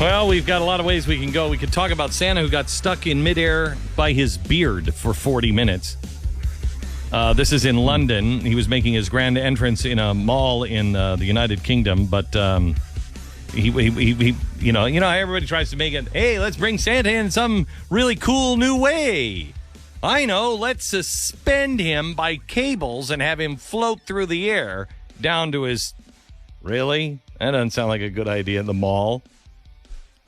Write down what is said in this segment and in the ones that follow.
Well, we've got a lot of ways we can go. We could talk about Santa who got stuck in midair by his beard for 40 minutes. This is in London. He was making his grand entrance in a mall in the United Kingdom, but he you know how everybody tries to make it, hey, let's bring Santa in some really cool new way. I know, let's suspend him by cables and have him float through the air down to his... Really? That doesn't sound like a good idea in the mall.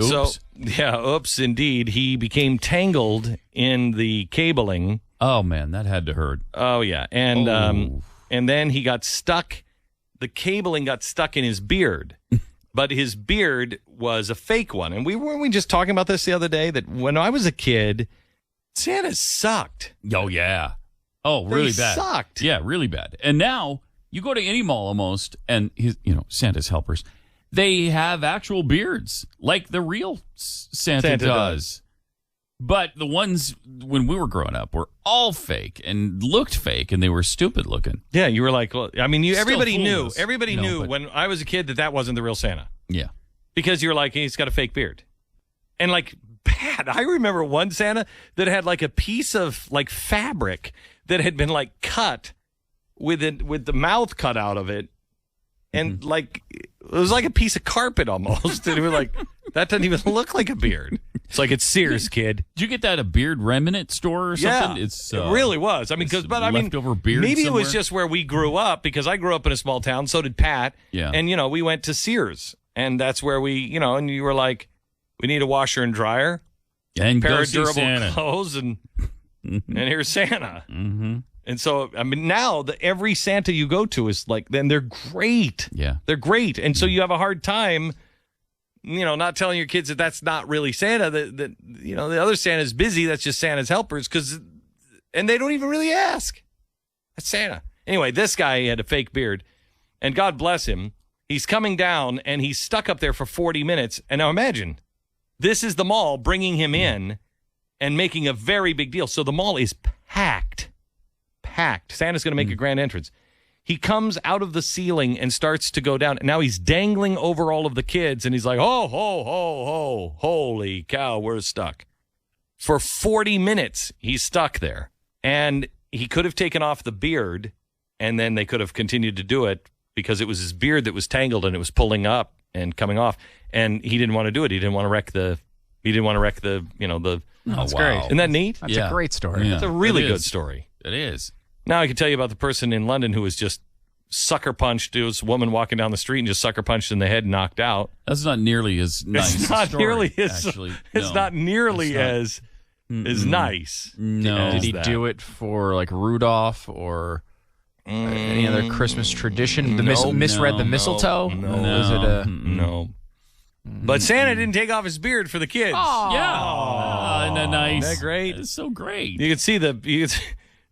Oops. So, yeah, oops, indeed. He became tangled in the cabling. Oh, man, that had to hurt. Oh, yeah. And then he got stuck. The cabling got stuck in his beard. But his beard was a fake one. And weren't we just talking about this the other day? That when I was a kid, Santa sucked. Oh, yeah. Oh, really bad. Sucked. Yeah, really bad. And now you go to any mall almost, and Santa's helpers, they have actual beards like the real Santa does. But the ones when we were growing up were all fake and looked fake, and they were stupid looking. Yeah, you were like, well, I mean, everybody knew. Us. Everybody knew when I was a kid that wasn't the real Santa. Yeah. Because you were like, he's got a fake beard. And like, bad. I remember one Santa that had like a piece of like fabric that had been like cut with the mouth cut out of it. And like, it was like a piece of carpet almost. And we were like, that doesn't even look like a beard. It's like, it's Sears, kid. Did you get that at a beard remnant store or something? Yeah, it really was. I mean, leftover beard maybe somewhere? it was just where we grew up, because I grew up in a small town. So did Pat. Yeah. And, we went to Sears. And that's where we, and you were like, we need a washer and dryer. And pair go of see durable Santa. clothes. And here's Santa. Mm-hmm. And so, I mean, now every Santa you go to is like, then they're great. Yeah. They're great. And so you have a hard time, not telling your kids that that's not really Santa, that the other Santa's busy. That's just Santa's helpers. And they don't even really ask. That's Santa. Anyway, this guy had a fake beard, and God bless him. He's coming down, and he's stuck up there for 40 minutes. And now imagine, this is the mall bringing him in and making a very big deal. So the mall is packed. Santa's going to make a grand entrance. He comes out of the ceiling and starts to go down. Now he's dangling over all of the kids, and he's like, ho, ho, ho, ho, holy cow, we're stuck. For 40 minutes, he's stuck there. And he could have taken off the beard, and then they could have continued to do it, because it was his beard that was tangled, and it was pulling up and coming off. And he didn't want to do it. He didn't want to wreck the, That's wow. great. Isn't that neat? That's a great story. Yeah. It's a really good story. It is. Now I can tell you about the person in London who was just sucker punched. It was a woman walking down the street and just sucker punched in the head and knocked out. That's not nearly as nice. It's not story, nearly as actually. It's not nearly as nice. No. Did he do it for like Rudolph or any other Christmas tradition? Misread the mistletoe? No. Was it a No. But Santa didn't take off his beard for the kids. Yeah. Isn't that nice? Isn't that great? It's so great. You can see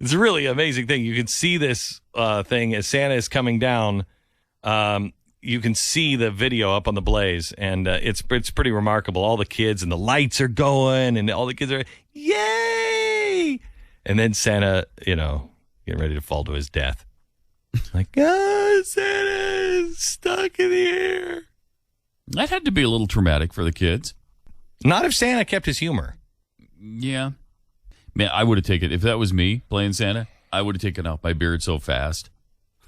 it's a really amazing thing. You can see this thing as Santa is coming down. You can see the video up on the Blaze, and it's pretty remarkable. All the kids and the lights are going, and all the kids are, yay! And then Santa, getting ready to fall to his death. Like, Santa's stuck in the air. That had to be a little traumatic for the kids. Not if Santa kept his humor. Yeah. Man, I would have taken, if that was me playing Santa, I would have taken off my beard so fast.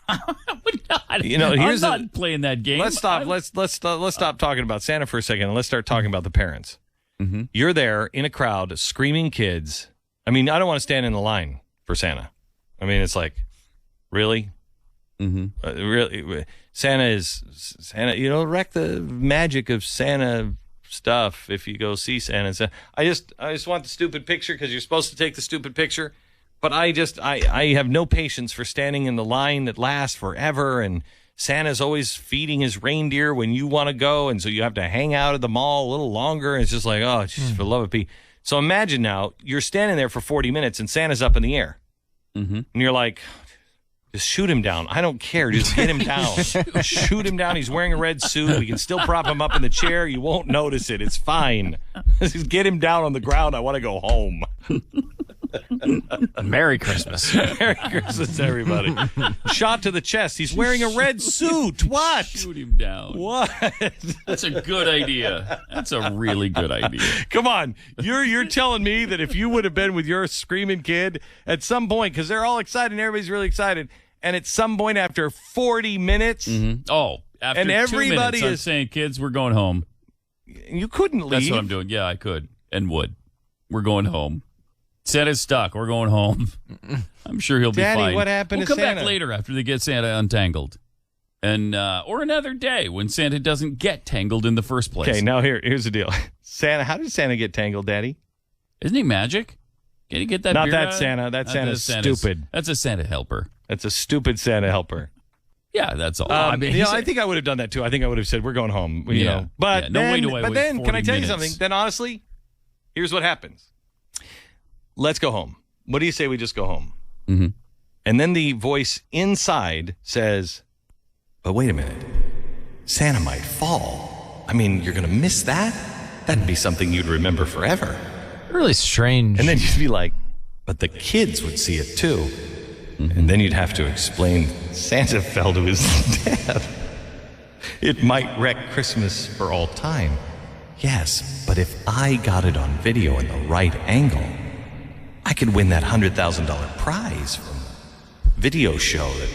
I would not. Here's I'm not playing that game. Let's stop. Let's stop talking about Santa for a second, and let's start talking about the parents. Mm-hmm. You're there in a crowd, screaming kids. I mean, I don't want to stand in the line for Santa. I mean, it's like, really? Mm-hmm. Really? Santa. Wreck the magic of Santa stuff if you go see Santa. I just want the stupid picture because you're supposed to take the stupid picture. But I have no patience for standing in the line that lasts forever, and Santa's always feeding his reindeer when you want to go, and so you have to hang out at the mall a little longer. And it's just like, oh, geez, for the love of Pete. So imagine now you're standing there for 40 minutes and Santa's up in the air. Mm-hmm. And you're like, just shoot him down. I don't care. Just get him down. Shoot him down. He's wearing a red suit. We can still prop him up in the chair. You won't notice it. It's fine. Just get him down on the ground. I want to go home. Merry Christmas. Merry Christmas, everybody. Shot to the chest. He's wearing a red suit. What? Shoot him down. What? That's a good idea. That's a really good idea. Come on. You're telling me that if you would have been with your screaming kid at some point, because they're all excited and everybody's really excited, and at some point after 40 minutes, Oh, after and 2 everybody minutes, I'm is saying, kids, we're going home. you couldn't leave. That's what I'm doing. Yeah, I could and would. We're going home. Santa's stuck. We're going home. I'm sure he'll be Daddy, fine. what happened we'll to come Santa? back later after they get Santa untangled. And or another day when Santa doesn't get tangled in the first place. Okay, now here's the deal. Santa, how did Santa get tangled, Daddy? Isn't he magic? Can he get that Not beard that out? Santa. That Not Santa's stupid. That's a Santa helper. That's a stupid Santa helper. Yeah, that's all. I think I would have done that too. I think I would have said, "We're going home." You Yeah. know, but Yeah, no then, way do I but wait then, can 40 I tell you minutes. something? Then honestly, here's what happens. Let's go home. What do you say we just go home? Mm-hmm. And then the voice inside says, "But wait a minute, Santa might fall. I mean, you're going to miss that. That'd be something you'd remember forever." Really strange. And then you'd be like, "But the kids would see it too." And then you'd have to explain Santa fell to his death. It might wreck Christmas for all time. Yes, but if I got it on video in the right angle, I could win that $100,000 prize from a video show that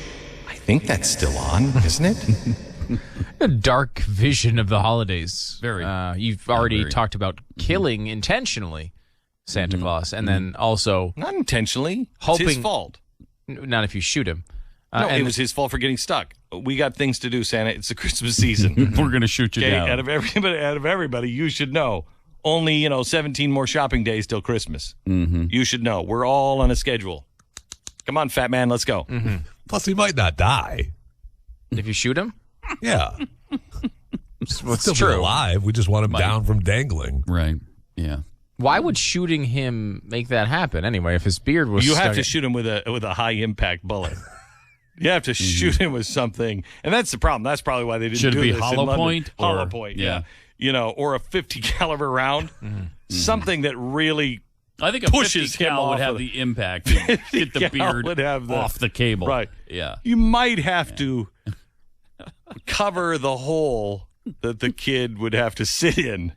I think that's still on, isn't it? A dark vision of the holidays. Very. You've already very. talked about killing intentionally Santa Claus, and then also Not intentionally. It's his Hoping- fault. not if you shoot him. No, and it was his fault for getting stuck. We got things to do, Santa. It's the Christmas season. We're going to shoot you Okay, down. out of everybody, you should know. Only 17 more shopping days till Christmas. Mm-hmm. You should know. We're all on a schedule. Come on, fat man, let's go. Mm-hmm. Plus, he might not die. if you shoot him, Yeah. well, it's Still be true. alive. We just want him down from dangling. Right. Yeah. Why would shooting him make that happen anyway? If his beard was, You have stuck to in- shoot him with a high impact bullet. You have to shoot him with something, and that's the problem. That's probably why they didn't Should it do be this in hollow London. point or- Hollow point, yeah. Or a 50 caliber round, something that really I think a pushes 50 him cal would off have of- the impact to get the 50 cal beard would have the- off the cable. Right. Yeah. You might have to cover the hole that the kid would have to sit in.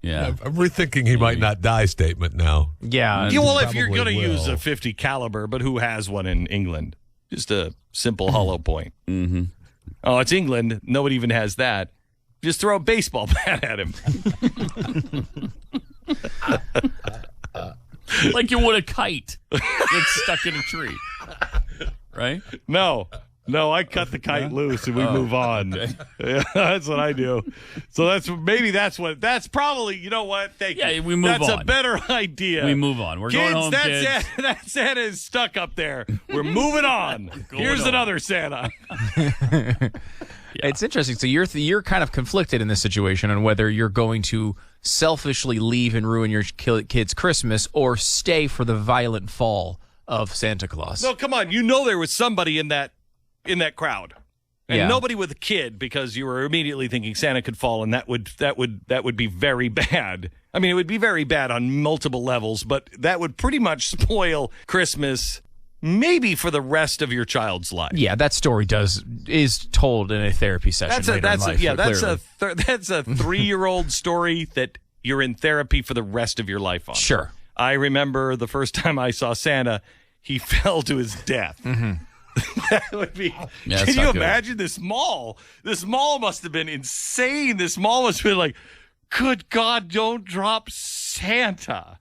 Yeah. I'm rethinking he might not die statement now. Yeah. Yeah, well, if you're probably going to use will. a 50 caliber, but who has one in England? Just a simple hollow point. Mm-hmm. Oh, it's England. Nobody even has that. Just throw a baseball bat at him. Like you would a kite that's stuck in a tree. Right? No, I cut the kite loose and we move on. Yeah, that's what I do. So that's probably, you know what? Thank you. Yeah, we move That's a on. better idea. We move on. We're Kids, going home, kids. that Santa is stuck up there. We're moving on. Here's on. another Santa. It's interesting. So you're kind of conflicted in this situation on whether you're going to selfishly leave and ruin your kid's Christmas or stay for the violent fall of Santa Claus. No, come on. You know there was somebody in that crowd. And Yeah. nobody with a kid, because you were immediately thinking Santa could fall, and that would be very bad. I mean, it would be very bad on multiple levels, but that would pretty much spoil Christmas, maybe for the rest of your child's life. Yeah, that story is told in a therapy session. later in life, clearly. That's a 3-year-old story that you're in therapy for the rest of your life on. Sure. I remember the first time I saw Santa, he fell to his death. That would be. Yeah, that's can you not good. imagine this mall? This mall must have been insane. This mall must have been like, good God, don't drop Santa.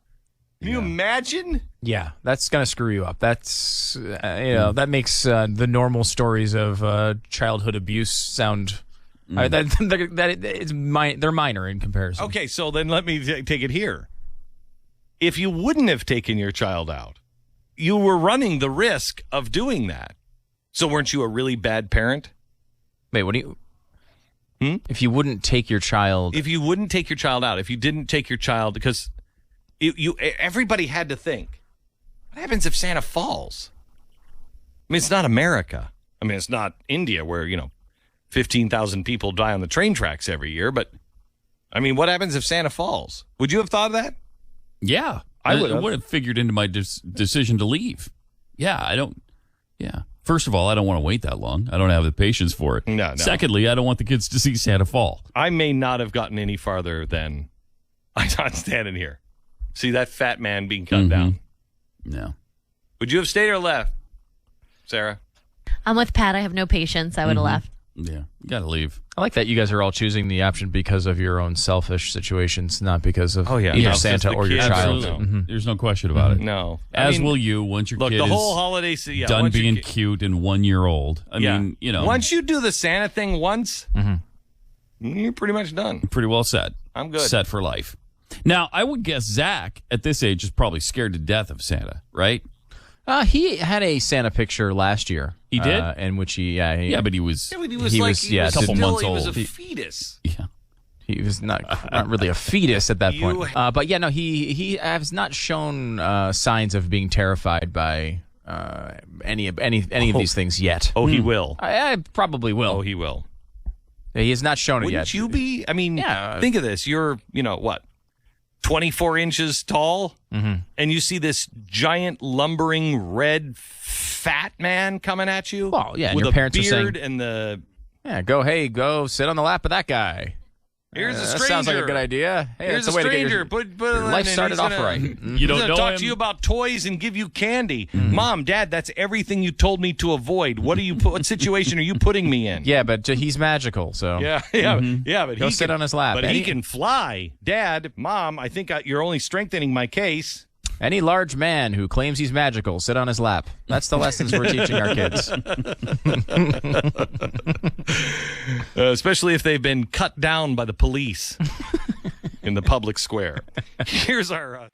Can you imagine? Yeah, that's gonna screw you up. That's that makes the normal stories of childhood abuse sound. They're minor in comparison. Okay, so then let me take it here. If you wouldn't have taken your child out, you were running the risk of doing that. So weren't you a really bad parent? Wait, what do you? If you wouldn't take your child, If you wouldn't take your child out, if you didn't take your child, because everybody had to think, what happens if Santa falls? I mean, it's not America. I mean, it's not India where, 15,000 people die on the train tracks every year. But, I mean, what happens if Santa falls? Would you have thought of that? Yeah. I It would have figured into my decision to leave. Yeah, I don't. Yeah. First of all, I don't want to wait that long. I don't have the patience for it. No. Secondly, I don't want the kids to see Santa fall. I may not have gotten any farther than I'm not standing here. See that fat man being cut down. No. Would you have stayed or left, Sarah? I'm with Pat. I have no patience. I would have left. Yeah, you got to leave. I like that you guys are all choosing the option because of your own selfish situations, not because of yeah. either No, Santa just or the your kids. child. Absolutely. There's no question about it. No. As will you once your Look, kid the is whole holiday season. done being cute and 1 year old. I mean, Once you do the Santa thing once, you're pretty much done. pretty well set. I'm good. Set for life. Now, I would guess Zach at this age is probably scared to death of Santa, right? He had a Santa picture last year. He did? In which he But he was. Yeah, but he was He like was, he yeah, was a couple still, months he was a old. fetus. Yeah. He was not really a fetus at that point. But yeah, no, he has not shown signs of being terrified by any of these things yet. Oh, he will. I probably will. Oh, he will. He has not shown it Wouldn't yet. you be? I mean, Yeah. think of this. You're, what, 24 inches tall? And you see this giant, lumbering, red, fat man coming at you? Well, yeah, and with your a parents are beard saying- and the... Yeah, go sit on the lap of that guy. Here's a That stranger. sounds like a good idea. Hey, Here's a that's way to get stranger. your, Put your it life in, started he's off gonna- right. You He's don't gonna know talk him. to you about toys and give you candy. Mom, Dad, that's everything you told me to avoid. What situation are you putting me in? Yeah, but he's magical, so Yeah, but Go he sit can, on his lap. But And he he- can fly. Dad, Mom, I think you're only strengthening my case. any large man who claims he's magical, sit on his lap. That's the lessons we're teaching our kids. Especially if they've been cut down by the police in the public square. Here's our